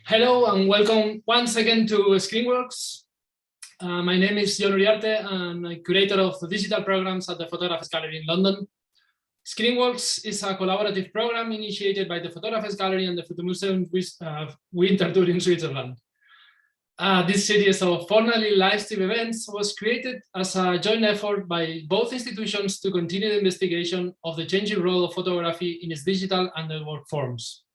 Hello and welcome once again to ScreenWorks. My name is Jon Uriarte and I'm curator of the digital programs at the Photographers Gallery in London. ScreenWorks is a collaborative program initiated by the Photographers Gallery and the Fotomuseum Winterthur in Switzerland. This series of fortnightly live stream events was created as a joint effort by both institutions to continue the investigation of the changing role of photography in its digital and network forms.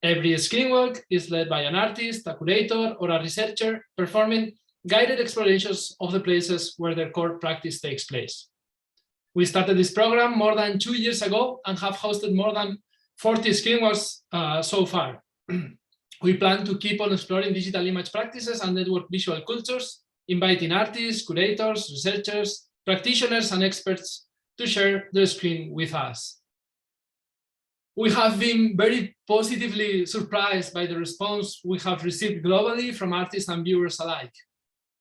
Every screen work is led by an artist, a curator, or a researcher performing guided explorations of the places where their core practice takes place. We started this program more than 2 years ago and have hosted more than 40 screen works so far. We plan to keep on exploring digital image practices and network visual cultures, inviting artists, curators, researchers, practitioners, and experts to share their screen with us. We have been very positively surprised by the response we have received globally from artists and viewers alike.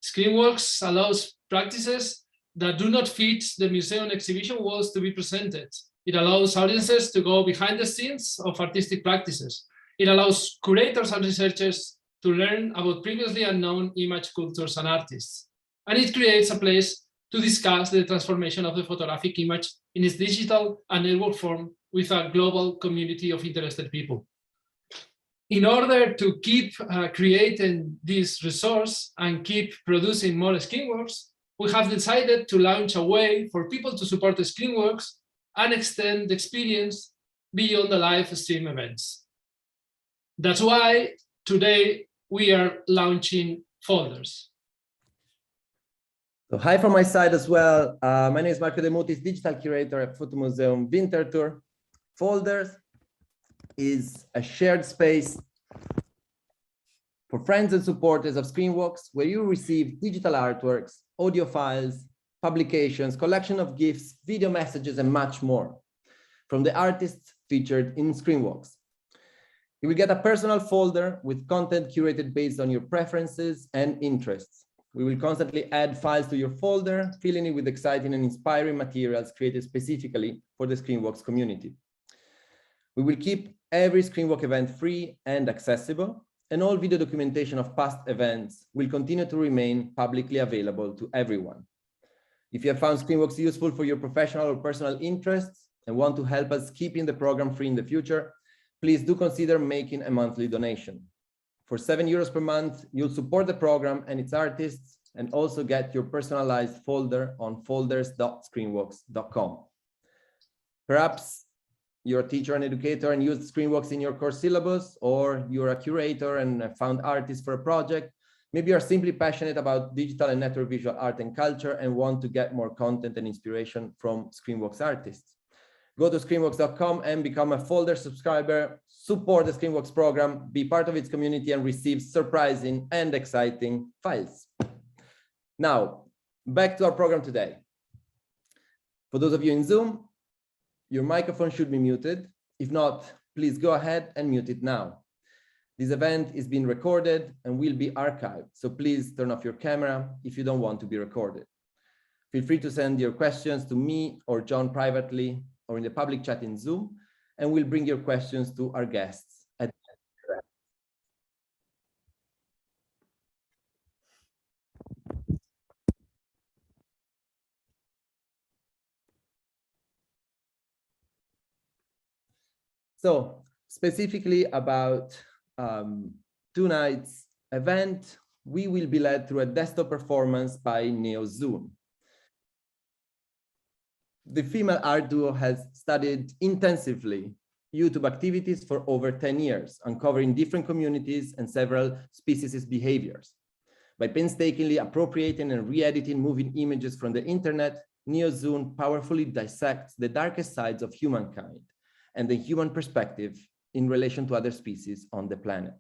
ScreenWorks allows practices that do not fit the museum exhibition walls to be presented. It allows audiences to go behind the scenes of artistic practices. It allows curators and researchers to learn about previously unknown image cultures and artists. And it creates a place to discuss the transformation of the photographic image in its digital and network form with a global community of interested people. In order to keep creating this resource and keep producing more ScreenWorks, we have decided to launch a way for people to support the ScreenWorks and extend the experience beyond the live stream events. That's why today we are launching folders. So hi from my side as well. My name is Michaela, digital curator at Fotomuseum Winterthur. Folders is a shared space for friends and supporters of ScreenWorks, where you receive digital artworks, audio files, publications, collection of gifts, video messages, and much more from the artists featured in ScreenWorks. You will get a personal folder with content curated based on your preferences and interests. We will constantly add files to your folder, filling it with exciting and inspiring materials created specifically for the ScreenWorks community. We will keep every ScreenWorks event free and accessible, and all video documentation of past events will continue to remain publicly available to everyone. If you have found ScreenWorks useful for your professional or personal interests and want to help us keeping the program free in the future, please do consider making a monthly donation. For €7 per month, you'll support the program and its artists and also get your personalized folder on folders.screenworks.com. Perhaps you're a teacher and educator and used ScreenWorks in your course syllabus, or you're a curator and found artists for a project. Maybe you're simply passionate about digital and network visual art and culture and want to get more content and inspiration from ScreenWorks artists. Go to screenworks.com and become a folder subscriber, support the ScreenWorks program, be part of its community, and receive surprising and exciting files. Now, back to our program today. For those of you in Zoom, your microphone should be muted. If not, please go ahead and mute it now. This event is being recorded and will be archived, so please turn off your camera if you don't want to be recorded. Feel free to send your questions to me or John privately or in the public chat in Zoom, and we'll bring your questions to our guests at the end. So specifically about tonight's event, we will be led through a desktop performance by NEOZOON. The female art duo has studied intensively YouTube activities for over 10 years, uncovering different communities and several speciesist behaviors. By painstakingly appropriating and re-editing moving images from the internet, NEOZOON powerfully dissects the darkest sides of humankind and the human perspective in relation to other species on the planet.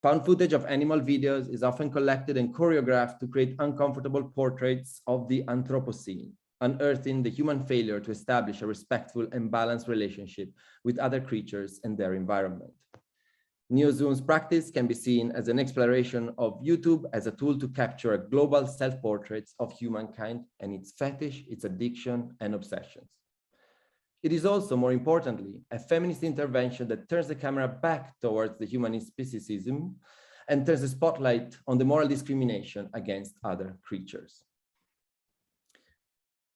Found footage of animal videos is often collected and choreographed to create uncomfortable portraits of the Anthropocene, unearthing the human failure to establish a respectful and balanced relationship with other creatures and their environment. NEOZOON's practice can be seen as an exploration of YouTube as a tool to capture global self-portraits of humankind and its fetish, its addiction, and obsessions. It is also, more importantly, a feminist intervention that turns the camera back towards the humanist speciesism and turns the spotlight on the moral discrimination against other creatures.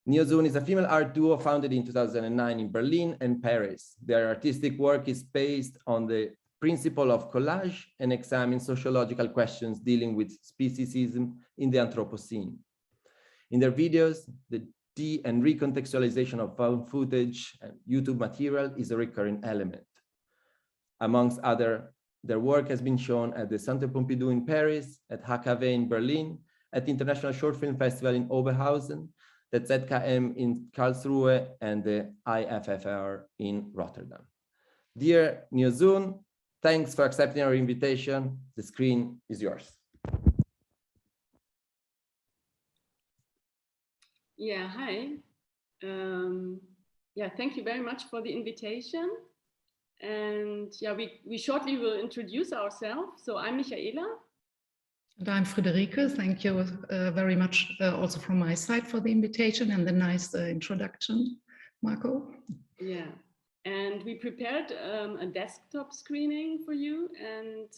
NEOZOON is a female art duo founded in 2009 in Berlin and Paris. Their artistic work is based on the principle of collage and examines sociological questions dealing with speciesism in the Anthropocene. In their videos, the de- and recontextualization of found footage and YouTube material is a recurring element. Amongst other, their work has been shown at the Centre Pompidou in Paris, at HKW in Berlin, at the International Short Film Festival in Oberhausen, the ZKM in Karlsruhe, and the IFFR in Rotterdam. Dear NEOZOON, thanks for accepting our invitation. The screen is yours. Yeah, hi. Yeah, thank you very much for the invitation. And yeah, we shortly will introduce ourselves. So I'm Michaela. And I'm Friederike. Thank you very much also from my side for the invitation and the nice introduction, Marco. Yeah, and we prepared a desktop screening for you. And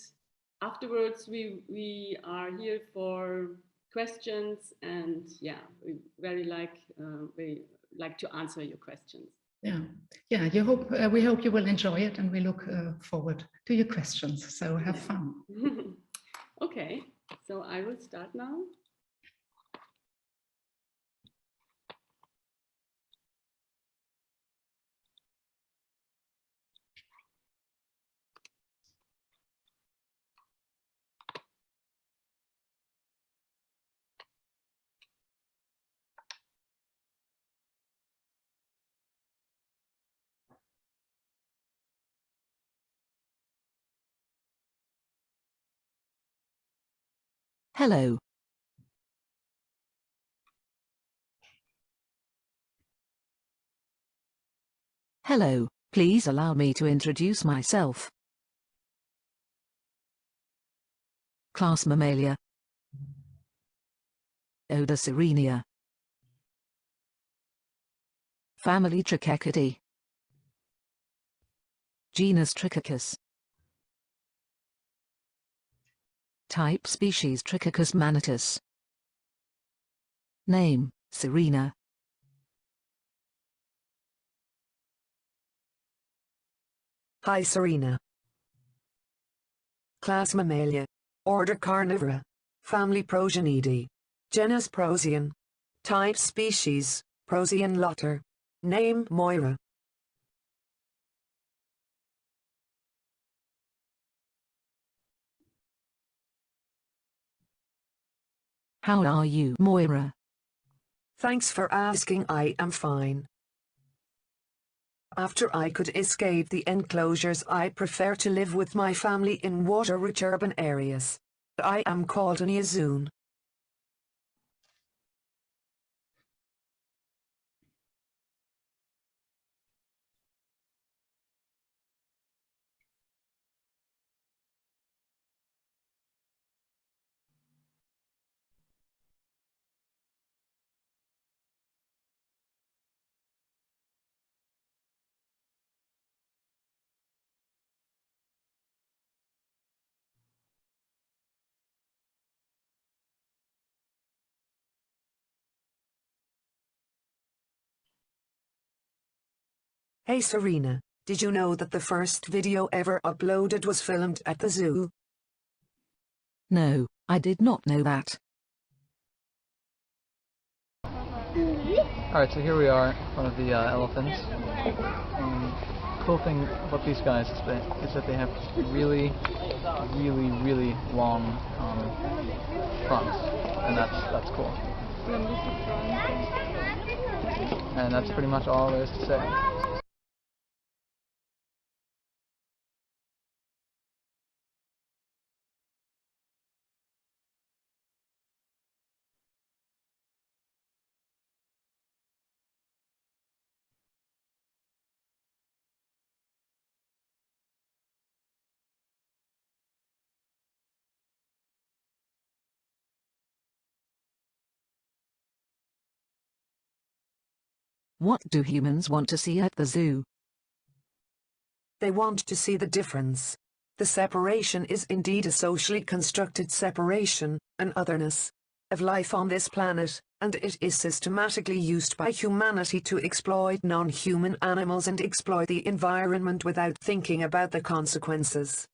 afterwards, we are here for questions. And yeah, we like to answer your questions. Yeah, we hope you will enjoy it, and we look forward to your questions. So have fun. Okay. So I will start now. Hello. Hello, please allow me to introduce myself. Class Mammalia. Order Sirenia. Family Trichecidae. Genus Trichicus. Type species Trichicus manitus. Name, Serena. Hi Serena. Class Mammalia. Order Carnivora. Family Progenidae. Genus Procyon. Type species, Procyon lotter. Name Moira. How are you, Moira? Thanks for asking, I am fine. After I could escape the enclosures, I prefer to live with my family in water-rich urban areas. I am called a NEOZOON. Hey Serena, did you know that the first video ever uploaded was filmed at the zoo? No, I did not know that. Alright, so here we are, one of the elephants. Cool thing about these guys is that they have really long fronts, and that's cool. And that's pretty much all there is to say. What do humans want to see at the zoo? They want to see the difference. The separation is indeed a socially constructed separation, an otherness, of life on this planet, and it is systematically used by humanity to exploit non-human animals and exploit the environment without thinking about the consequences.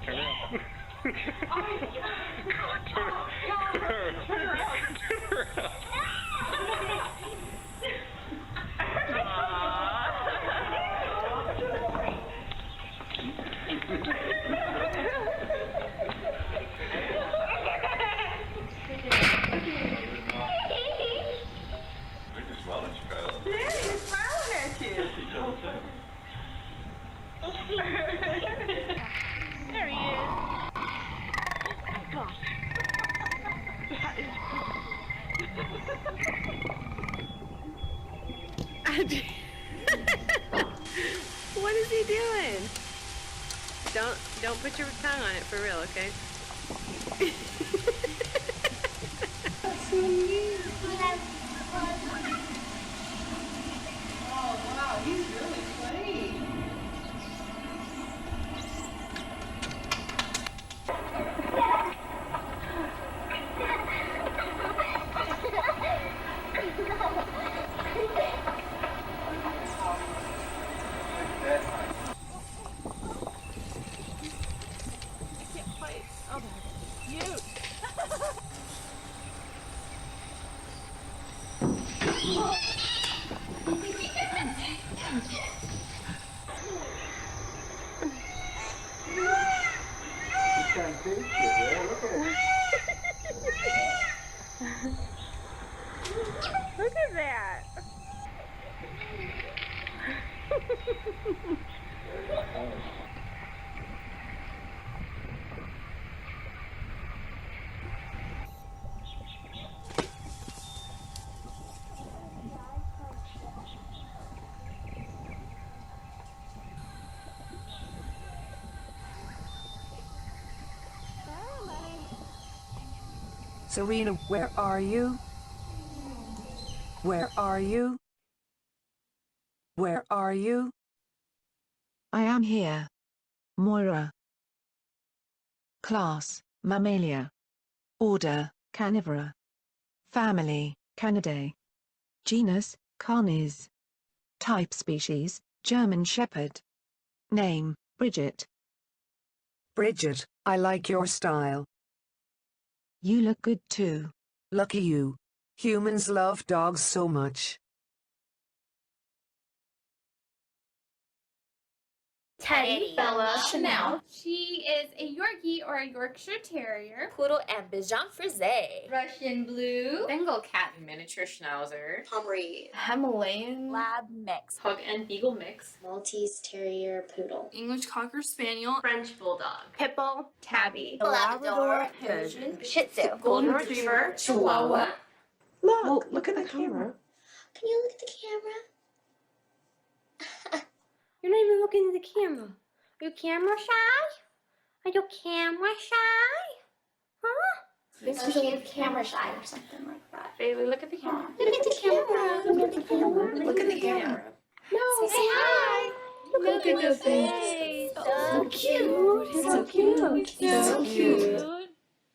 Turn around. Turn around. There he is. Oh, gosh. What is he doing? Don't put your tongue on it for real, okay? Oh wow, he's really playing. cat. Serena, where are you? Where are you? Where are you? I am here. Moira. Class, Mammalia. Order, Carnivora. Family, Canidae. Genus, Canis. Type species, German Shepherd. Name, Bridget. Bridget, I like your style. You look good too. Lucky you. Humans love dogs so much. Teddy, Bella, Chanel. She is a Yorkie or a Yorkshire Terrier. Poodle and Bichon Frise. Russian Blue. Bengal Cat and Miniature Schnauzer. Pomeranian. Himalayan. Lab mix. Pug and Beagle mix. Maltese Terrier Poodle. English Cocker Spaniel. French Bulldog. Hippo. Tabby. Labrador. Persian. Shih Tzu. Golden Retriever. Chihuahua. Look at the camera. Can you look at the camera? You're not even looking at the camera. Are you camera shy? Are you camera shy? Huh? So she is camera shy or something like that. Bailey, look at the camera. Look at the camera. Look at the camera. Look at the camera. No, Say hi. Look at the face. So cute. So cute. So cute.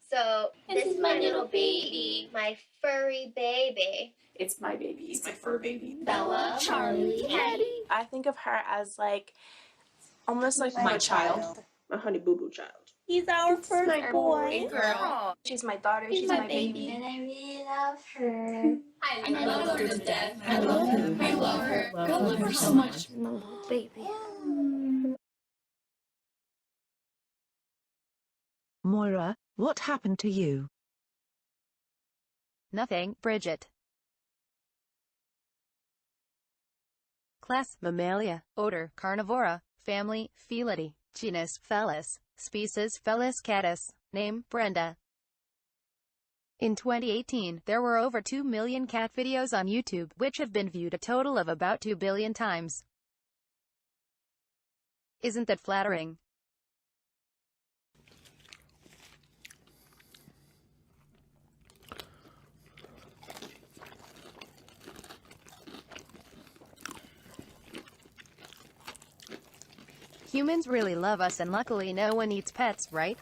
So, this is my little baby, my furry baby. It's my baby. It's my fur baby. Bella, Charlie, Teddy. I think of her as like almost like My child. my honey boo boo child. He's our first boy. Girl. She's my daughter. She's my baby. And I really love her. I love her to death. I love her. I love her. I love her so much. My little baby. Moira, what happened to you? Nothing, Bridget. Class, Mammalia. Order, Carnivora. Family, Felidae. Genus, Felis. Species, Felis catus. Name, Brenda. In 2018, there were over 2 million cat videos on YouTube, which have been viewed a total of about 2 billion times. Isn't that flattering? Humans really love us, and luckily no one eats pets, right?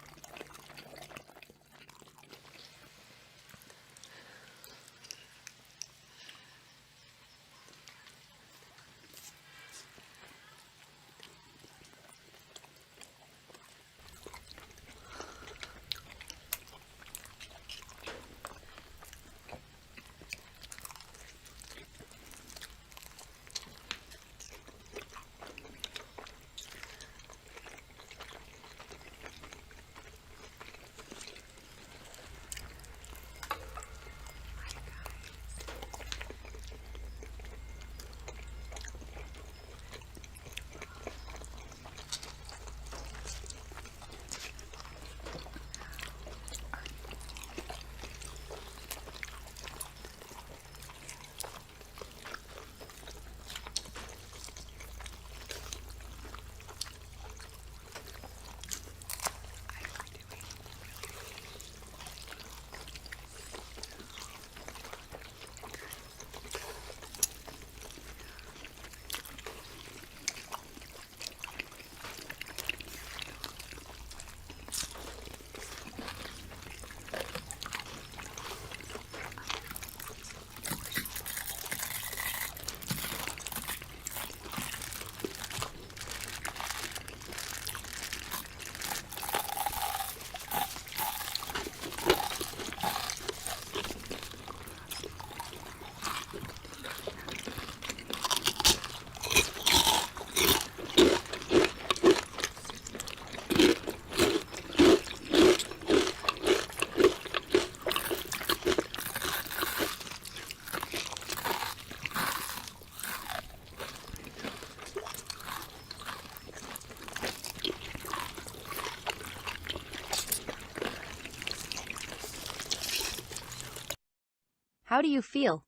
How do you feel?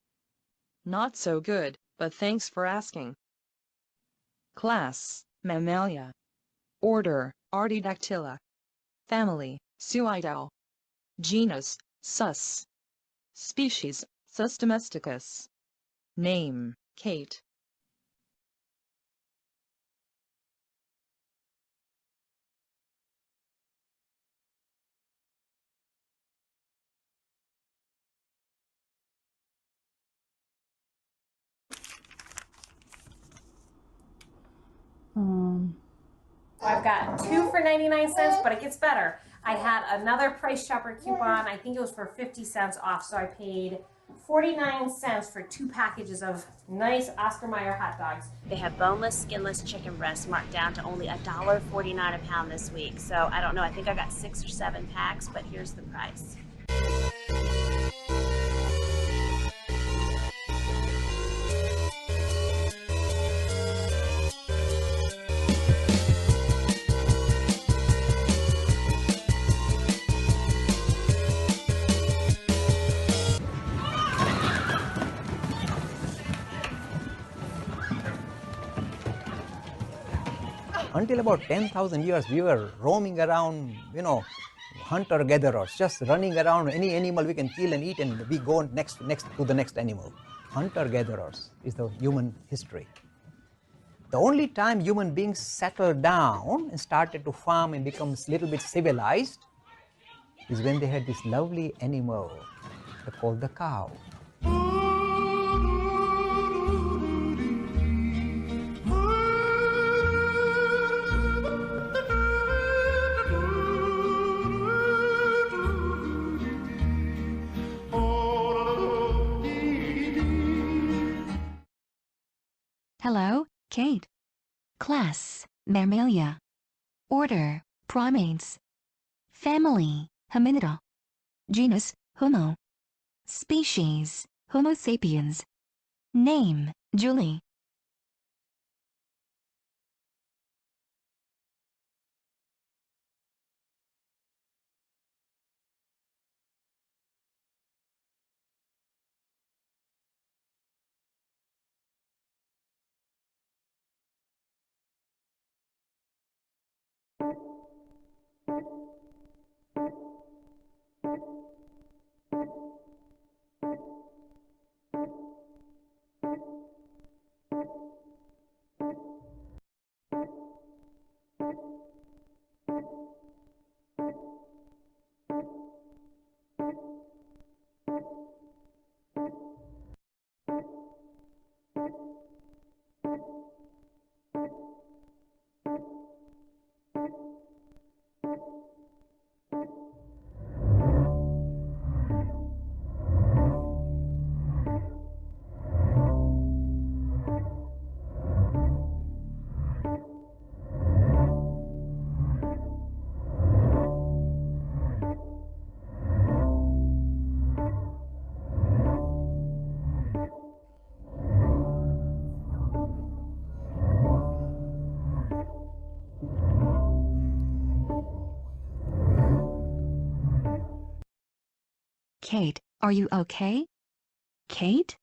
Not so good, but thanks for asking. Class, Mammalia. Order, Artiodactyla. Family, Suidae. Genus, Sus. Species, Sus domesticus. Name, Kate. I've got 2 for 99 cents, but it gets better. I had another Price Chopper coupon. I think it was for 50 cents off, so I paid 49 cents for 2 packages of nice Oscar Mayer hot dogs. They have boneless, skinless chicken breasts marked down to only $1.49 a pound this week. So I don't know, I think I got 6 or 7 packs, but here's the price. Until about 10,000 years, we were roaming around, hunter-gatherers, just running around any animal we can kill and eat, and we go next to the next animal. Hunter-gatherers is the human history. The only time human beings settled down and started to farm and become a little bit civilized is when they had this lovely animal called the cow. Hello, Kate. Class, Mammalia. Order, Primates. Family, Hominida. Genus, Homo. Species, Homo sapiens. Name, Julie. Kate, are you okay? Kate?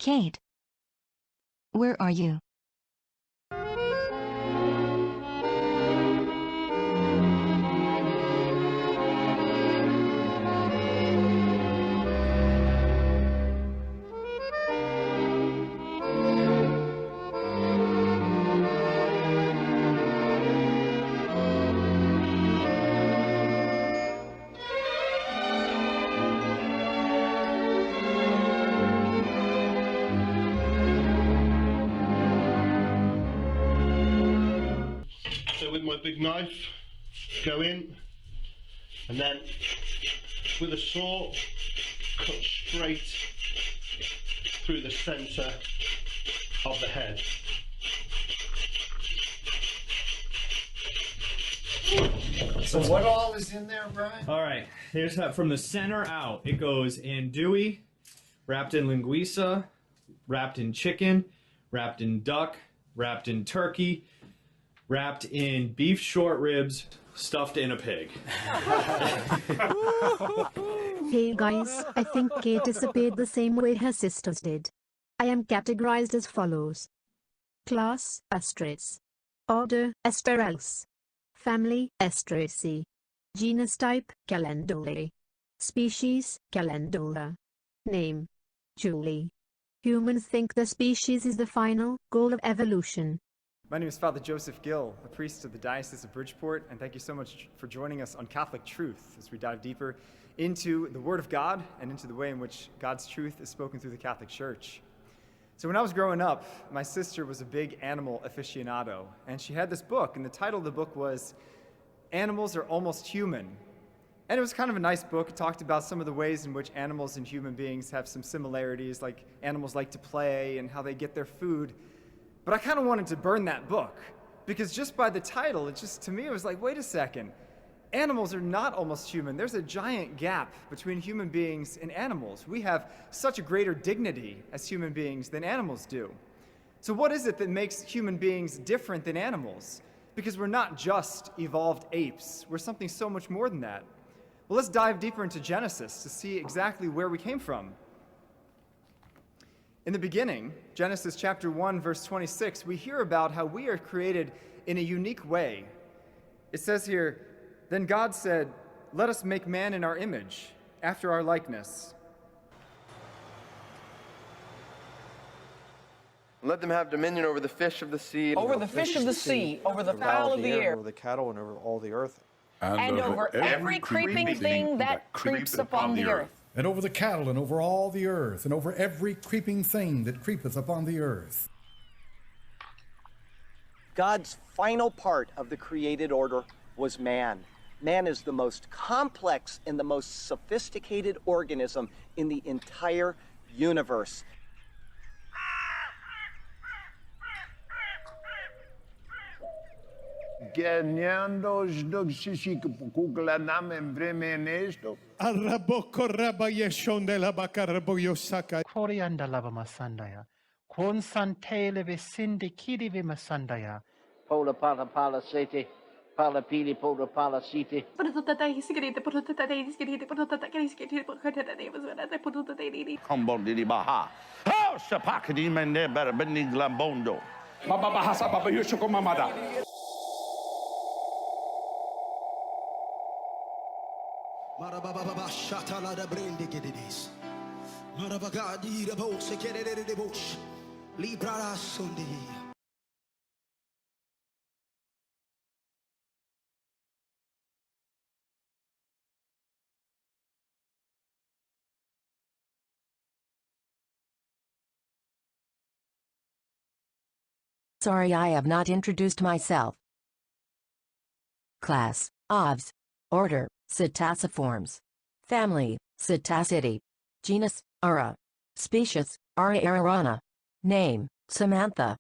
Kate? Where are you? With my big knife, go in, and then with a saw, cut straight through the centre of the head. So what all is in there, Brian? All right, here's how, from the center out, it goes andouille, wrapped in linguiça, wrapped in chicken, wrapped in duck, wrapped in turkey, wrapped in beef short ribs, stuffed in a pig. Hey guys, I think Kate disobeyed the same way her sisters did. I am categorized as follows. Class, asterisk. Order, asterisk. Family, asterisk. Genus type, Calendulae. Species, Calendula. Name, Julie. Humans think the species is the final goal of evolution. My name is Father Joseph Gill, a priest of the Diocese of Bridgeport, and thank you so much for joining us on Catholic Truth as we dive deeper into the Word of God and into the way in which God's truth is spoken through the Catholic Church. So when I was growing up, my sister was a big animal aficionado, and she had this book, and the title of the book was Animals Are Almost Human. And it was kind of a nice book. It talked about some of the ways in which animals and human beings have some similarities, like animals like to play and how they get their food. But I kind of wanted to burn that book, because just by the title, to me, it was like, wait a second. Animals are not almost human. There's a giant gap between human beings and animals. We have such a greater dignity as human beings than animals do. So what is it that makes human beings different than animals? Because we're not just evolved apes. We're something so much more than that. Well, let's dive deeper into Genesis to see exactly where we came from. In the beginning, Genesis chapter 1, verse 26, we hear about how we are created in a unique way. It says here, "Then God said, 'Let us make man in our image, after our likeness.'" Let them have dominion over the fish of the sea. Over the fish of the sea, over the fowl of the air. Over the cattle and over all the earth. And over every creeping thing that creeps upon the earth. And over the cattle and over all the earth, and over every creeping thing that creepeth upon the earth. God's final part of the created order was man. Man is the most complex and the most sophisticated organism in the entire universe. Corianda lava masandaya. Con santele vesindi kidi masandaya. Pola pala pala sete. Pala pili pola pala sete. Humble didi baha. Oh, sapakadi mende barabani glambondo. Baba bahasa baba yushoko mamada. Marababa shatala da brindi gidis. Marabagadi the boat sekere de bush. Libra sundi. Sorry, I have not introduced myself. Class, OVS. Order, Psittaciformes. Family, Psittacidae. Genus, Ara. Species, Arairana. Name, Samantha.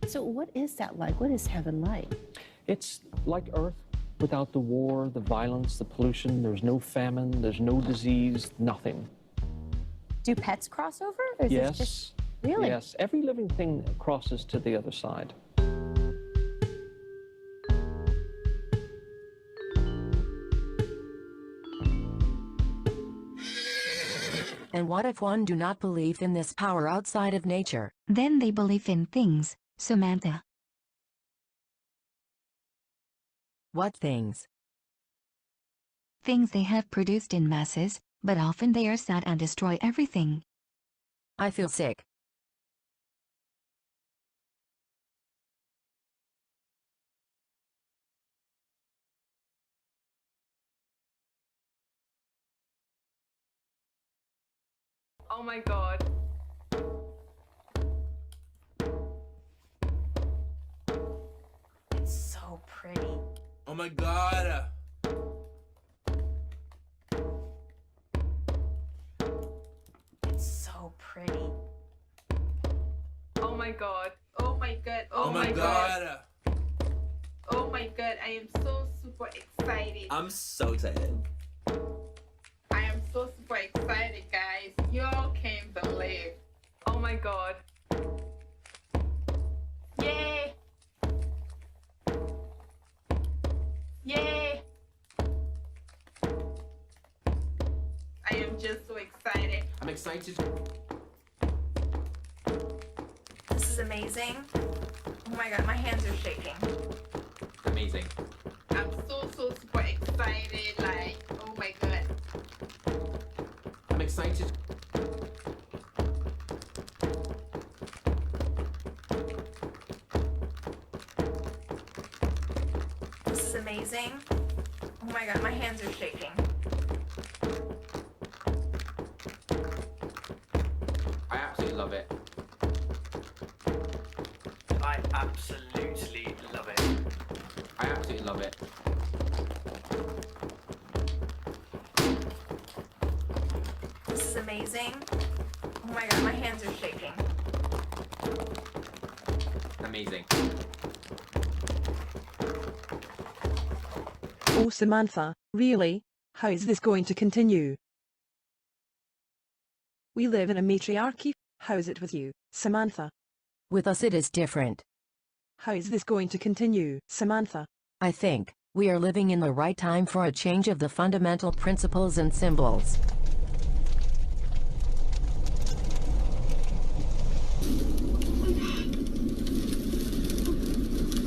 So what is that like? What is heaven like? It's like Earth without the war, the violence, the pollution. There's no famine, there's no disease, nothing. Do pets cross over? Or is Yes. this just... Really? Yes. Every living thing crosses to the other side. And what if one do not believe in this power outside of nature? Then they believe in things, Samantha. What things? Things they have produced in masses, but often they are sad and destroy everything. I feel sick. Oh my god. It's so pretty. Oh my god. It's so pretty. Oh my god. Oh my god. Oh my god. Oh my god. I am so super excited. I'm so excited. I am so super excited, guys. Y'all can't believe. Oh my god. Yay! Yay! I am just so excited. I'm excited. This is amazing. Oh my god, my hands are shaking. Amazing. I'm so super excited. Like, oh my god. I'm excited. This is amazing. Oh my god, my hands are shaking. I absolutely love it. I absolutely love it. I absolutely love it. This is amazing. Oh my god, my hands are shaking. Amazing. Oh, Samantha, really? How is this going to continue? We live in a matriarchy. How is it with you, Samantha? With us it is different. How is this going to continue, Samantha? I think we are living in the right time for a change of the fundamental principles and symbols.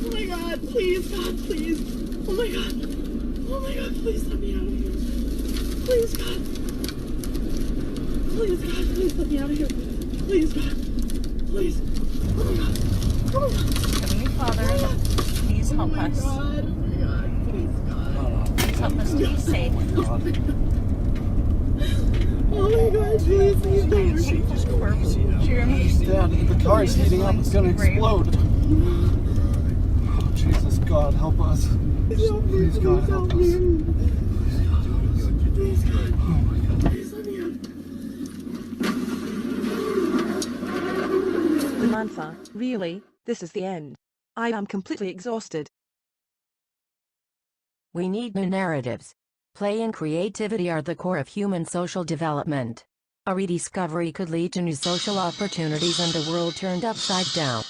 Oh my god, please, God, please. Oh my god. Oh my god, please let me out of here. Please, God. Please, God, please let me out of here. Please, God. Please. Oh my god. Oh my god. Heavenly Father, please help us. Oh my god, please, God. Please help us to be safe. Oh my god, please, please, Jeremy. Dad, the car is heating up. It's gonna explode. Oh, Jesus, God, help us. Please, God, help us. Please, God. Oh my god, please let me out. Samantha, really? This is the end. I am completely exhausted. We need new narratives. Play and creativity are the core of human social development. A rediscovery could lead to new social opportunities and a world turned upside down.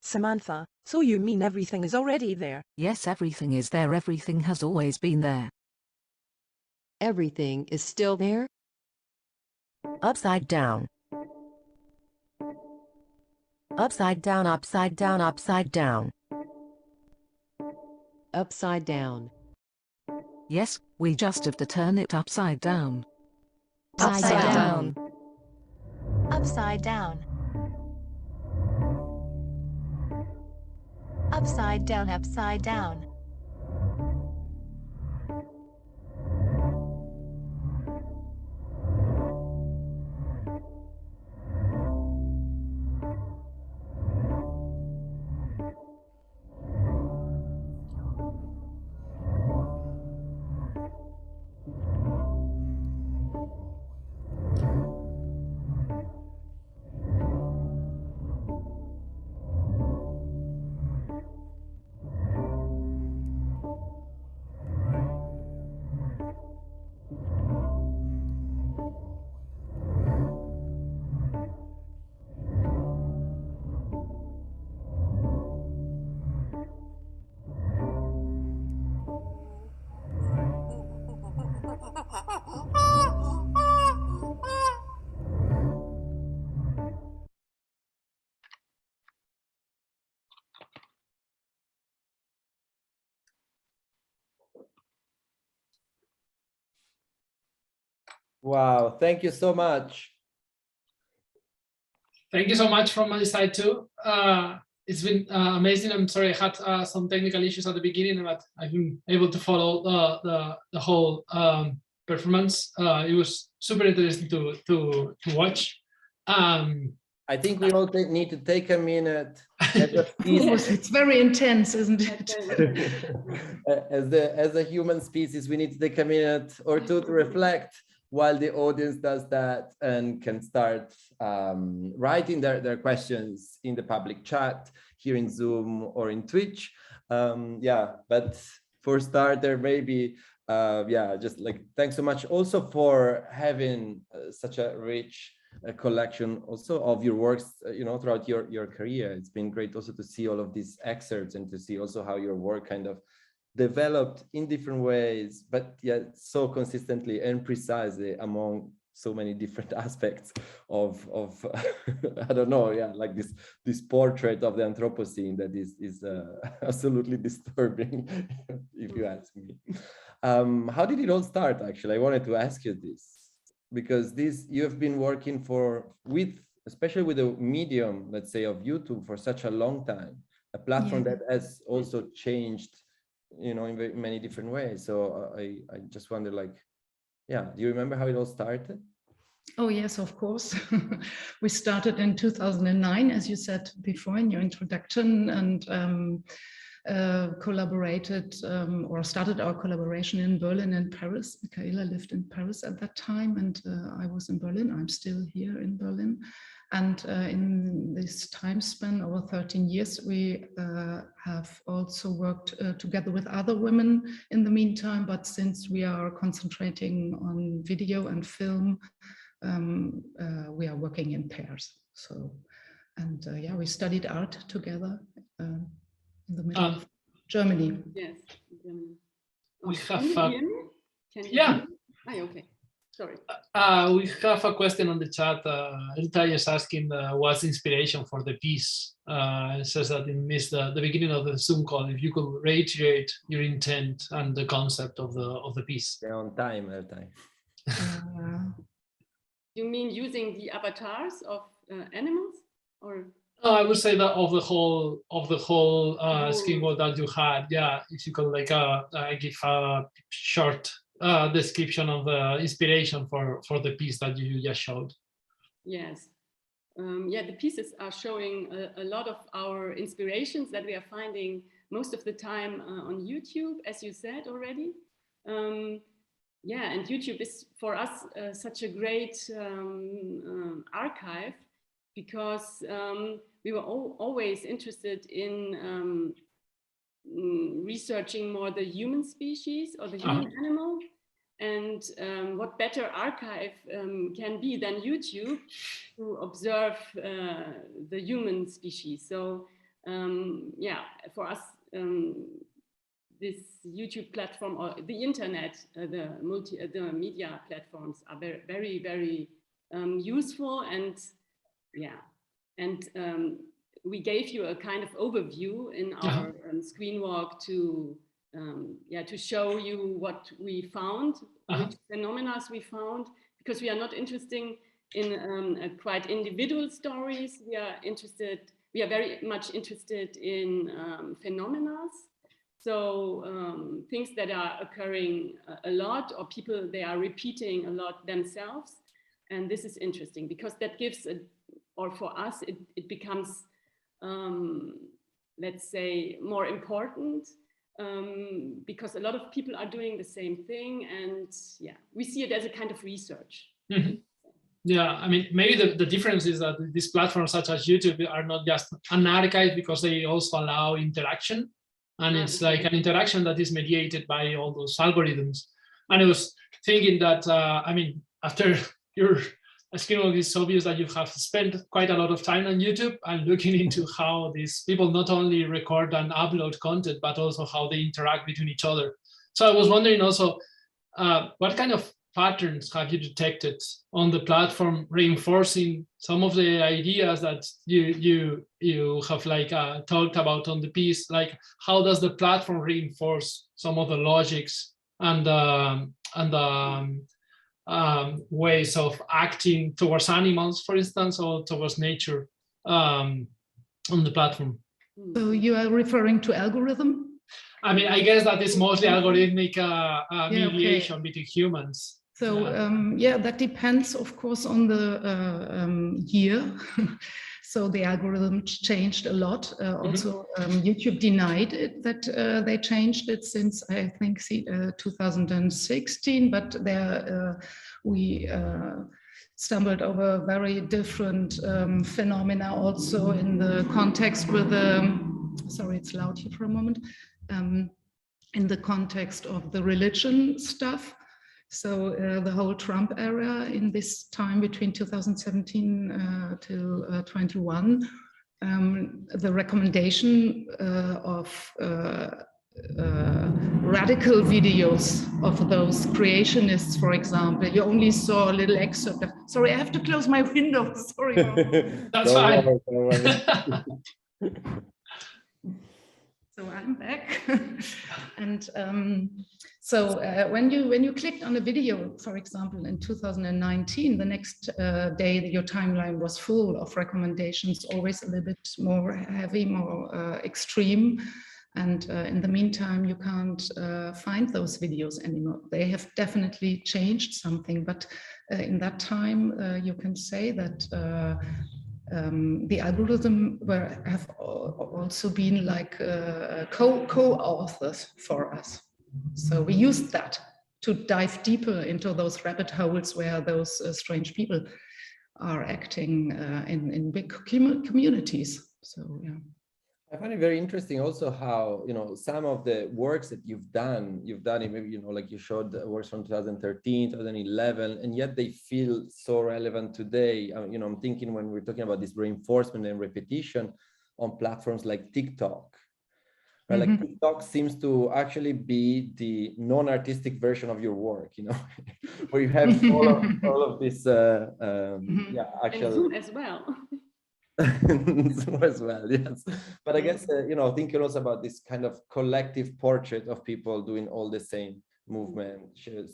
Samantha, so you mean everything is already there? Yes, everything is there. Everything has always been there. Everything is still there? Upside down. Upside down, upside down, upside down. Upside down. Yes, we just have to turn it upside down. Upside down. Upside down. upside down, upside down. Wow, thank you so much. Thank you so much from my side too. It's been amazing. I'm sorry I had some technical issues at the beginning, but I've been able to follow the whole performance. It was super interesting to watch. I think we all need to take a minute. It's very intense, isn't it? As a human species, we need to take a minute or two to reflect while the audience does that and can start writing their questions in the public chat here in Zoom or in Twitch. Yeah, but for starter, maybe, yeah, just like, thanks so much also for having such a rich collection also of your works, you know, throughout your career. It's been great also to see all of these excerpts and to see also how your work kind of developed in different ways, but yet so consistently and precisely among so many different aspects of I don't know, yeah, like this portrait of the Anthropocene that is absolutely disturbing, if you ask me. How did it all start? Actually, I wanted to ask you this, because you have been working especially with the medium, let's say, of YouTube for such a long time, a platform that has also changed, you know, in many different ways. So I just wonder, like, yeah, do you remember how it all started? Oh, yes, of course. We started in 2009, as you said before in your introduction, and collaborated or started our collaboration in Berlin and Paris. Michaela lived in Paris at that time, and I was in Berlin. I'm still here in Berlin. And in this time span, over 13 years, we have also worked together with other women in the meantime. But since we are concentrating on video and film, we are working in pairs. So, and yeah, we studied art together in the middle of Germany. Yes, Germany. We have Can you hear me? Ah, okay. Sorry. We have a question on the chat. Rita is asking what's the inspiration for the piece. It says that it missed the beginning of the Zoom call. If you could reiterate your intent and the concept of the piece. Yeah, on time, You mean using the avatars of animals, or? I would say that of the whole skin world that you had. Yeah, if you could like give a short description of the inspiration for the piece that you just showed. Yes. Yeah, the pieces are showing a lot of our inspirations that we are finding most of the time on YouTube, as you said already. Yeah, and YouTube is for us such a great archive, because we were always interested in researching more the human species or the human animal. And what better archive can be than YouTube to observe the human species. So yeah, for us, this YouTube platform or the internet, the media platforms are very, very useful. And yeah, and we gave you a kind of overview in our screen walk to show you what we found, which phenomena we found, because we are not interested in quite individual stories. We are interested we are very much interested in phenomena. So things that are occurring a lot, or people, they are repeating a lot themselves. And this is interesting because that gives, or for us, it becomes, let's say, more important because a lot of people are doing the same thing. And yeah, we see it as a kind of research. Mm-hmm. Yeah, I mean, maybe the difference is that these platforms such as YouTube are not just an archive because they also allow interaction. And it's like an interaction that is mediated by all those algorithms. And I was thinking that, I mean, after your screen, it's obvious that you have spent quite a lot of time on YouTube and looking into how these people not only record and upload content, but also how they interact between each other. So I was wondering also, what kind of patterns have you detected on the platform reinforcing some of the ideas that you have like talked about on the piece? Like, how does the platform reinforce some of the logics and ways of acting towards animals, for instance, or towards nature on the platform? So you are referring to algorithm? I mean, I guess that is mostly algorithmic mediation between humans. So yeah, that depends, of course, on the year. So the algorithm changed a lot. Also, YouTube denied it that they changed it since, I think, 2016. But there we stumbled over very different phenomena also in the context with the, sorry, it's loud here for a moment, in the context of the religion stuff. So the whole Trump era in this time between 2017 till 21, the recommendation of radical videos of those creationists, for example, you only saw a little excerpt of, sorry, I have to close my window, sorry. That's fine. So I'm back. And so when you clicked on a video, for example, in 2019, the next day your timeline was full of recommendations, always a little bit more heavy, more extreme. And in the meantime, you can't find those videos anymore. They have definitely changed something, but in that time, you can say that the algorithm have also been like co-authors for us. So we used that to dive deeper into those rabbit holes where those strange people are acting in big communities. So yeah. I find it very interesting also how, you know, some of the works that you've done it, maybe, you know, like you showed the works from 2013, 2011, and yet they feel so relevant today. You know, I'm thinking when we're talking about this reinforcement and repetition on platforms like TikTok, right? Like TikTok seems to actually be the non-artistic version of your work, you know, where you have all of this, yeah, actual. And Zoom as well. As well, yes. But I guess, you know, thinking also about this kind of collective portrait of people doing all the same movement,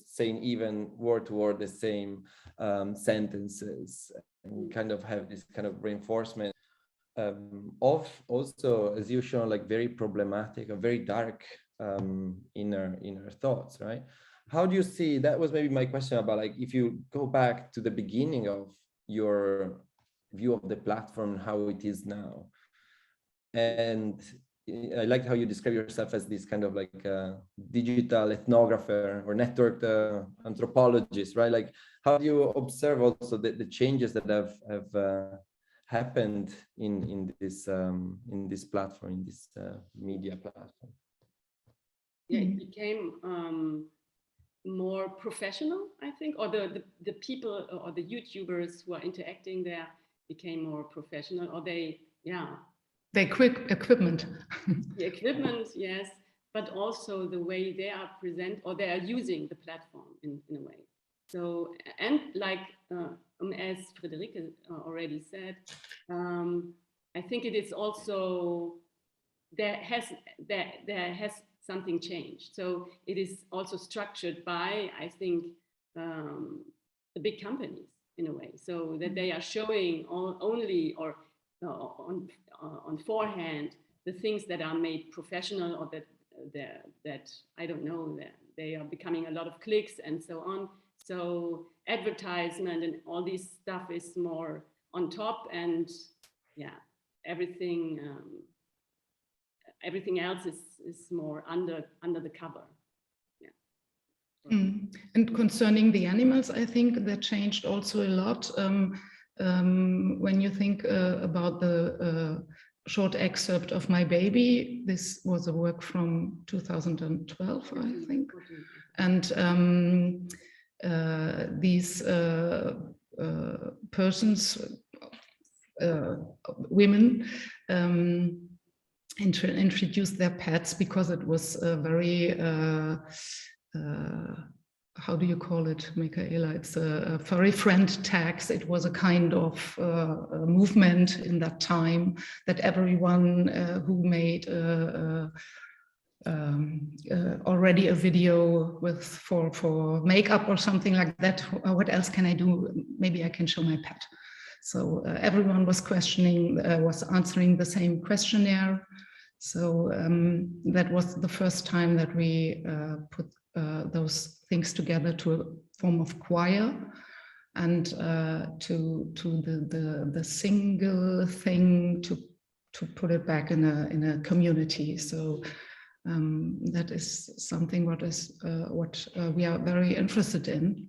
saying even word to word the same sentences, and kind of have this kind of reinforcement of also, as you show, like very problematic or very dark inner thoughts, right? How do you see, that was maybe my question about, like, if you go back to the beginning of your view of the platform, how it is now. And I like how you describe yourself as this kind of like digital ethnographer or networked anthropologist, right? Like, how do you observe also the changes that have happened in this platform, in this media platform? Yeah, it became more professional, I think, or the people or the YouTubers who are interacting there became more professional, or they, yeah. The equipment. The equipment, yes, but also the way they are present, or they are using the platform in a way. So, and like, as Friederike already said, I think it is also, there has something changed. So it is also structured by, I think, the big companies in a way, so that they are showing only, or on forehand the things that are made professional, or that I don't know, that they are becoming a lot of clicks and so on. So advertisement and all this stuff is more on top, and yeah, everything else is more under the cover. And concerning the animals, I think that changed also a lot. When you think about the short excerpt of My Baby, this was a work from 2012, I think. And these persons, women, introduced their pets because it was a very how do you call it, Michaela? It's a furry friend tax. It was a kind of a movement in that time that everyone who made already a video with for makeup or something like that, what else can I do? Maybe I can show my pet. So everyone was questioning, was answering the same questionnaire. So that was the first time that we put those things together to a form of choir, and to the single thing to put it back in a community. So that is something what we are very interested in.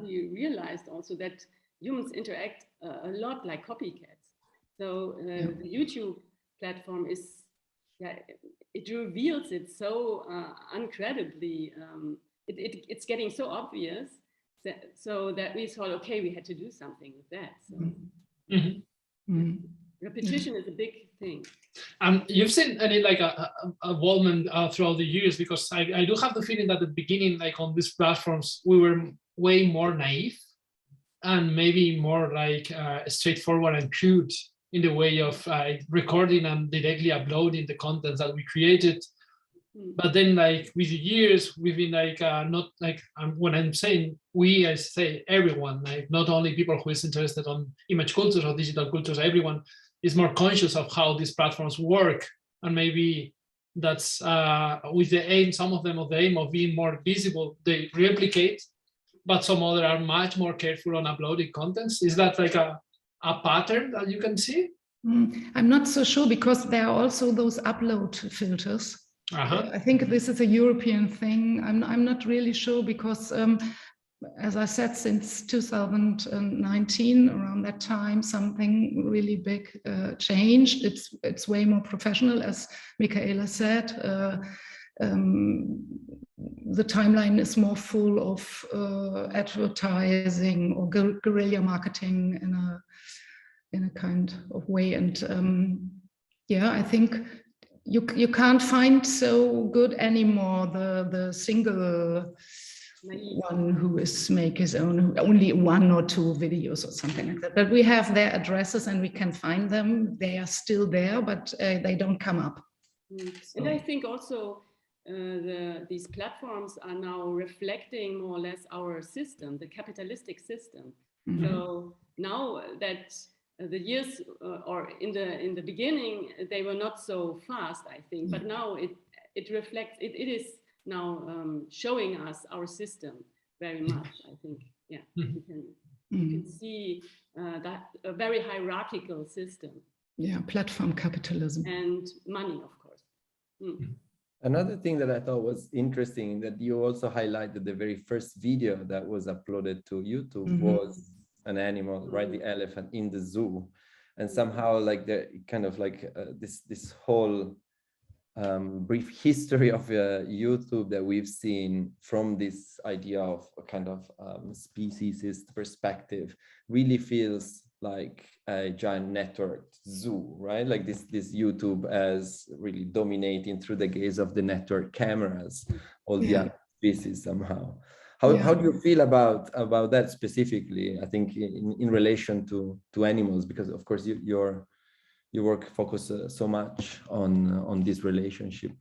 We realized also that humans interact a lot like copycats. So the YouTube platform is, it reveals it so incredibly. It's getting so obvious so that we thought, okay, we had to do something with that. So repetition is a big thing. You've seen any like a evolvement throughout the years, because I do have the feeling that at the beginning, like on these platforms, we were way more naive and maybe more like straightforward and crude in the way of recording and directly uploading the contents that we created. But then like with the years, we've been like, not like, when I'm saying we, I say everyone, like not only people who is interested on image cultures or digital cultures, everyone is more conscious of how these platforms work. And maybe that's with the aim, some of them of the aim of being more visible, they replicate, but some other are much more careful on uploading contents. Is that like a pattern that you can see? I'm not so sure, because there are also those upload filters. I think this is a European thing. I'm not really sure, because as I said, since 2019, around that time, something really big changed. It's way more professional, as Michaela said. The timeline is more full of advertising or guerrilla marketing in a kind of way. And yeah, I think you can't find so good anymore the single one who make his own, only one or two videos or something like that. But we have their addresses and we can find them. They are still there, but they don't come up. And I think also these platforms are now reflecting more or less our system, the capitalistic system. So now that the years or in the beginning, they were not so fast, I think, but now it reflects, it is now showing us our system very much, I think. Yeah, you can see that a very hierarchical system. Yeah, platform capitalism. And money, of course. Another thing that I thought was interesting, that you also highlighted, the very first video that was uploaded to YouTube was an animal, right? The elephant in the zoo. And somehow like the kind of like this whole brief history of YouTube that we've seen from this idea of a kind of speciesist perspective really feels like a giant networked zoo, right? Like this YouTube as really dominating through the gaze of the network cameras, all the other species somehow. How do you feel about that specifically? I think in relation to animals, because of course your work focuses so much on this relationship.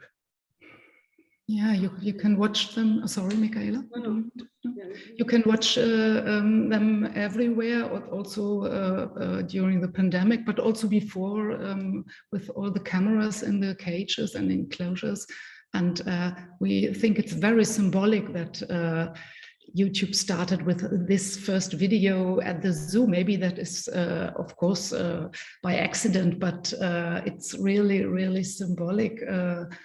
Yeah, you can watch them. Sorry, Michaela. No. You can watch them everywhere, also during the pandemic, but also before with all the cameras in the cages and enclosures. And we think it's very symbolic that YouTube started with this first video at the zoo. Maybe that is, of course, by accident, but it's really, really symbolic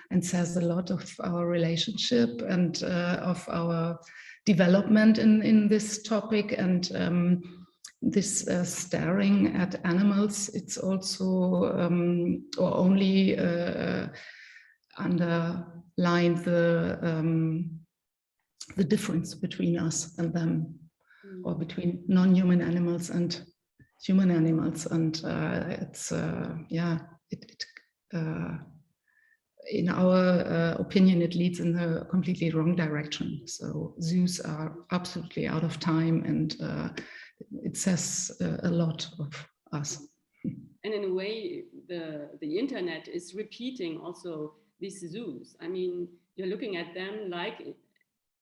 and says a lot of our relationship and of our development in this topic. And this staring at animals, it's also or only underlined the difference between us and them, or between non-human animals and human animals. And it's in our opinion, it leads in a completely wrong direction. So zoos are absolutely out of time, and it says a lot of us. And in a way, the internet is repeating also these zoos. I mean, you're looking at them like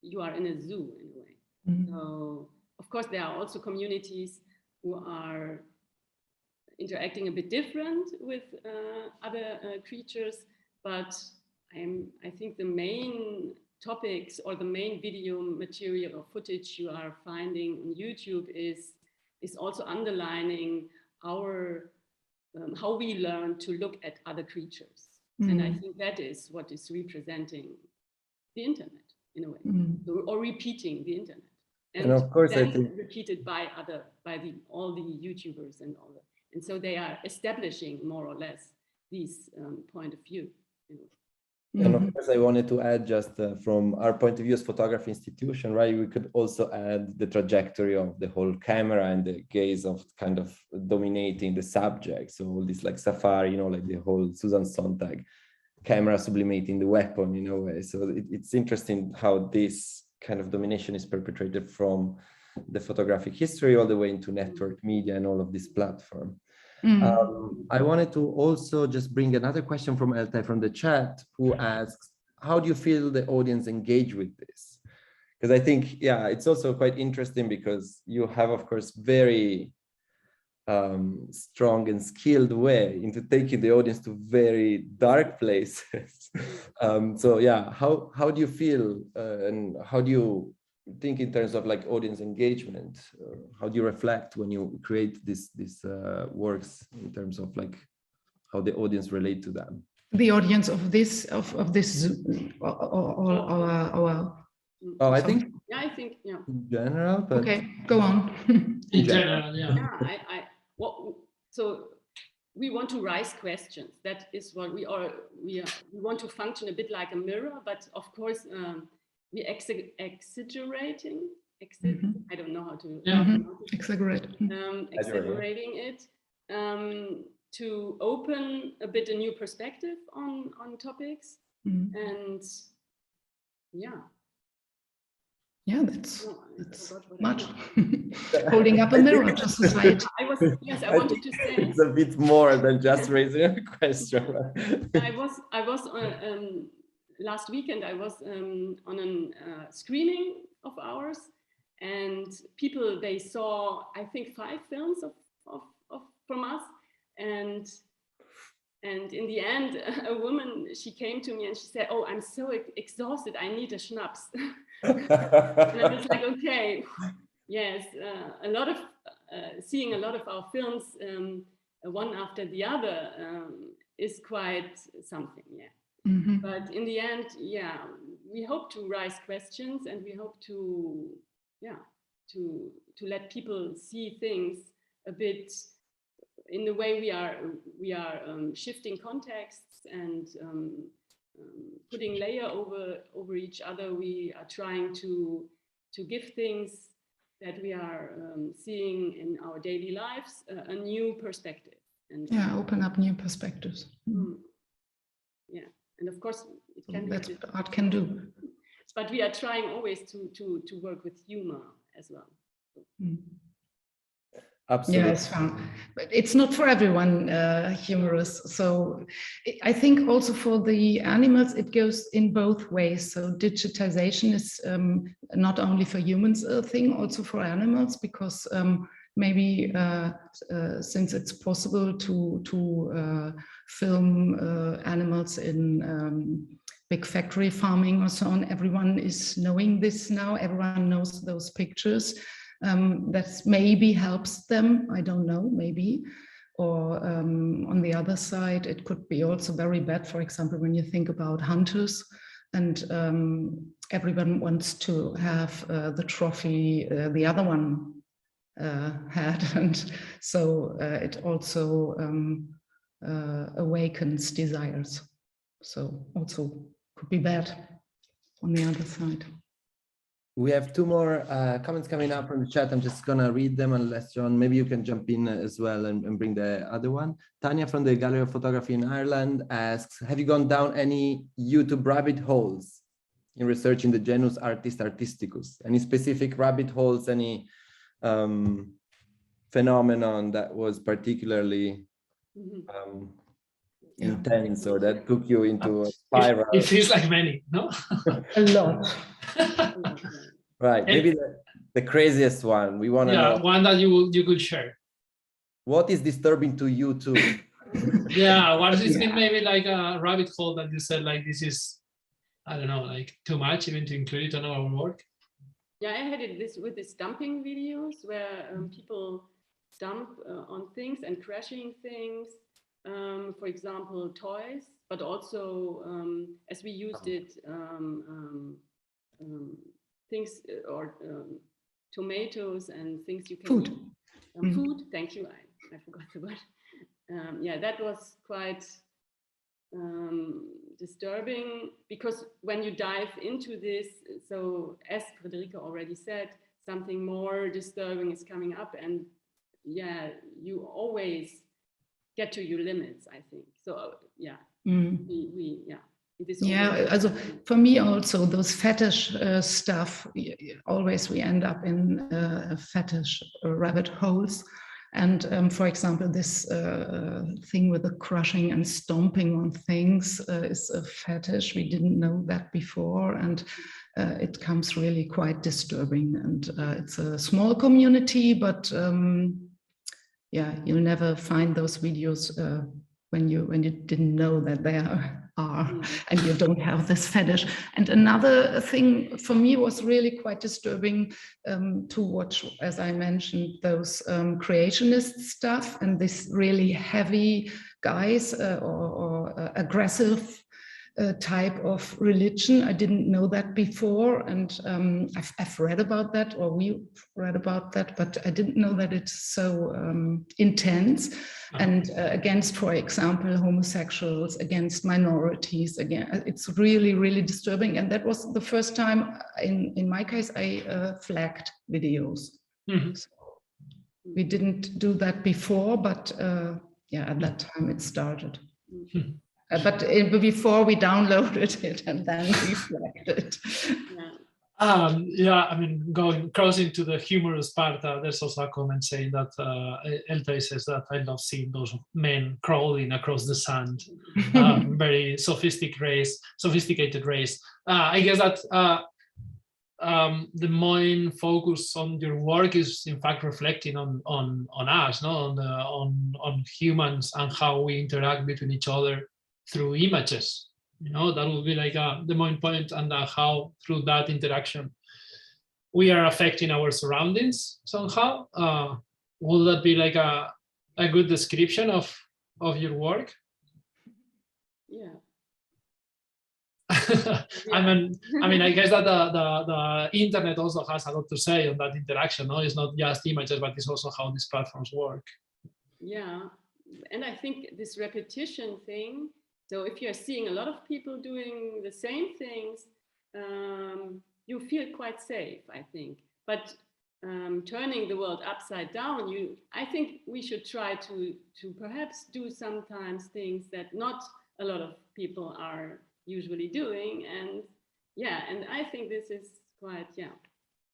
you are in a zoo in a way. Mm-hmm. So of course there are also communities who are interacting a bit different with other creatures, but I think the main topics or the main video material or footage you are finding on YouTube is also underlining our how we learn to look at other creatures. Mm-hmm. And I think that is what is representing the internet in a way, or repeating the internet, and of course I think repeated by all the YouTubers and all that, and so they are establishing more or less this point of view. And of course I wanted to add, just from our point of view as photography institution, right, we could also add the trajectory of the whole camera and the gaze of kind of dominating the subject. So all this like safari, you know, like the whole Susan Sontag camera sublimating the weapon in a way. So it's interesting how this kind of domination is perpetrated from the photographic history all the way into network media and all of this platform. I wanted to also just bring another question from Eltai from the chat, who asks, how do you feel the audience engage with this? Because I think, yeah, it's also quite interesting because you have, of course, very strong and skilled way into taking the audience to very dark places. So yeah, how do you feel and how do you think in terms of like audience engagement? How do you reflect when you create these works in terms of like how the audience relate to them? The audience of this I think in general, but okay, go on. In general, yeah. So we want to raise questions. That is what we want to function a bit like a mirror, but of course we exaggerating. I don't know how to exaggerate. Exaggerating it to open a bit a new perspective on topics, and yeah, that's much. Holding up a mirror to society. I wanted to say it's a bit more than just raising a question. I was last weekend. I was on a screening of ours, and people, they saw, I think, 5 films from us, and in the end, a woman, she came to me and she said, "Oh, I'm so exhausted. I need a schnapps." And I was like, okay, yes, a lot of seeing a lot of our films one after the other is quite something, yeah. But in the end, yeah, we hope to raise questions, and we hope to let people see things a bit in the way we are shifting contexts and putting layer over each other. We are trying to give things that we are seeing in our daily lives a new perspective, and open up new perspectives. Yeah, and of course it can that's what art can do. But we are trying always to work with humor as well. Absolutely. Yeah, it's fun. But it's not for everyone humorous. So I think also for the animals, it goes in both ways. So digitization is not only for humans a thing, also for animals, because maybe since it's possible to film animals in big factory farming or so on, everyone is knowing this now. Everyone knows those pictures. That maybe helps them, I don't know, maybe. Or on the other side, it could be also very bad, for example, when you think about hunters and everyone wants to have the trophy the other one had. And so it also awakens desires. So also could be bad on the other side. We have two more comments coming up from the chat. I'm just gonna read them unless John, maybe you can jump in as well and bring the other one. Tanya from the Gallery of Photography in Ireland asks, have you gone down any YouTube rabbit holes in researching the genus Artis artisticus? Any specific rabbit holes, any phenomenon that was particularly intense or that took you into a spiral? It feels like many, no? A lot. Right, maybe the craziest one. We want to know. One that you could share. What is disturbing to you too? Yeah, what has been maybe like a rabbit hole that you said like this is, I don't know, like too much even to include it on our work? Yeah, I had it with the dumping videos where people dump on things and crashing things. For example, toys, but also as we used it, things or tomatoes and things you can food. Eat. Food, thank you, I forgot the word. Yeah, that was quite disturbing because when you dive into this, so as Friederike already said, something more disturbing is coming up, and yeah, you always get to your limits, I think. So yeah, also for me also those fetish stuff, always we end up in fetish rabbit holes. And for example, this thing with the crushing and stomping on things is a fetish. We didn't know that before, and it comes really quite disturbing. And it's a small community, but yeah, you'll never find those videos when you didn't know that they are and you don't have this fetish. And another thing for me was really quite disturbing to watch, as I mentioned, those creationist stuff and this really heavy guys or aggressive type of religion. I didn't know that before, and I've read about that, or we read about that, but I didn't know that it's so intense and against, for example, homosexuals, against minorities. Again, it's really, really disturbing. And that was the first time in my case I flagged videos. So we didn't do that before, but yeah, at that time it started. But before we downloaded it and then we flagged it. Yeah, I mean, crossing to the humorous part, there's also a comment saying that Elta says that I love seeing those men crawling across the sand. Very sophisticated race. I guess that the main focus on your work is in fact reflecting on us, no, on humans and how we interact between each other through images. You know, that would be like the main point, and how through that interaction we are affecting our surroundings somehow. Will that be like a good description of your work? Yeah. I mean, I guess that the internet also has a lot to say on that interaction. No, it's not just images, but it's also how these platforms work. Yeah, and I think this repetition thing. So if you're seeing a lot of people doing the same things, you feel quite safe, I think. But turning the world upside down, I think we should try to perhaps do sometimes things that not a lot of people are usually doing. And yeah, and I think this is quite,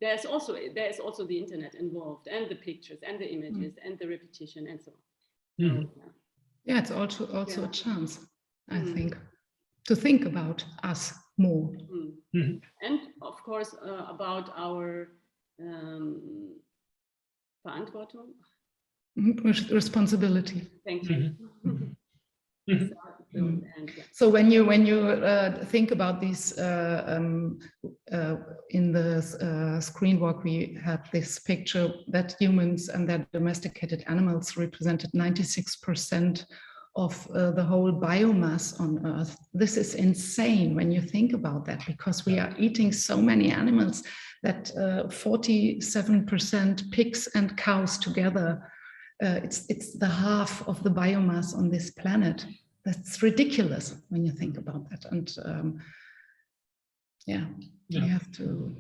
there's also the internet involved, and the pictures and the images and the repetition and so on. Yeah, it's also a chance, I think, to think about us more. And of course about our Verantwortung. Responsibility. Thank you. So when you think about these in the screen walk, we had this picture that humans and their domesticated animals represented 96% of the whole biomass on Earth. This is insane when you think about that, because we are eating so many animals that 47% pigs and cows together. It's the half of the biomass on this planet. That's ridiculous when you think about that. And we have to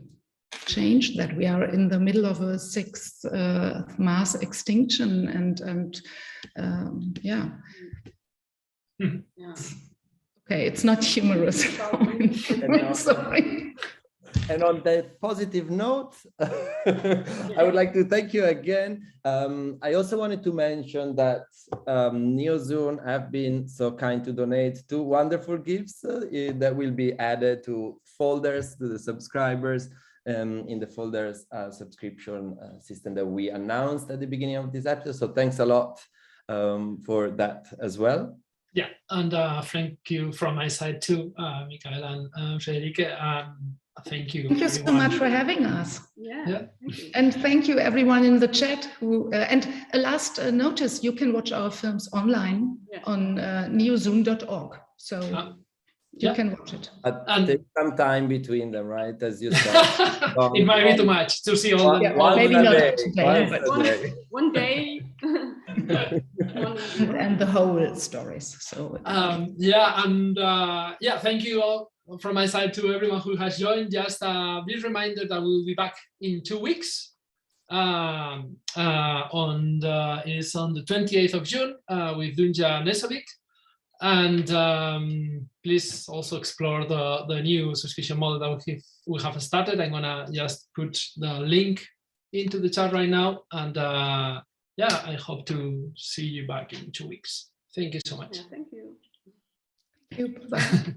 change that. We are in the middle of a sixth mass extinction, and okay, it's not humorous. Sorry. And on that positive note, I would like to thank you again. I also wanted to mention that NEOZOON have been so kind to donate 2 wonderful gifts that will be added to folders to the subscribers in the folders subscription system that we announced at the beginning of this episode. So thanks a lot for that as well. Yeah, and thank you from my side too, Michaela and Friederike. Thank you. Thank you so much for having us. Yeah. And thank you everyone in the chat who and a last notice, you can watch our films online on neozoon.org. So you can watch it. Take some time between them, right? As you said. It might be too much to see all the maybe not today, but one day. And the whole stories. So thank you all from my side to everyone who has joined. Just a brief reminder that we'll be back in 2 weeks. It's on the 28th of June with Dunja Nesovic. And please also explore the new subscription model that we have started. I'm gonna just put the link into the chat right now. And I hope to see you back in 2 weeks. Thank you so much. Thank you. Thank you. Bye.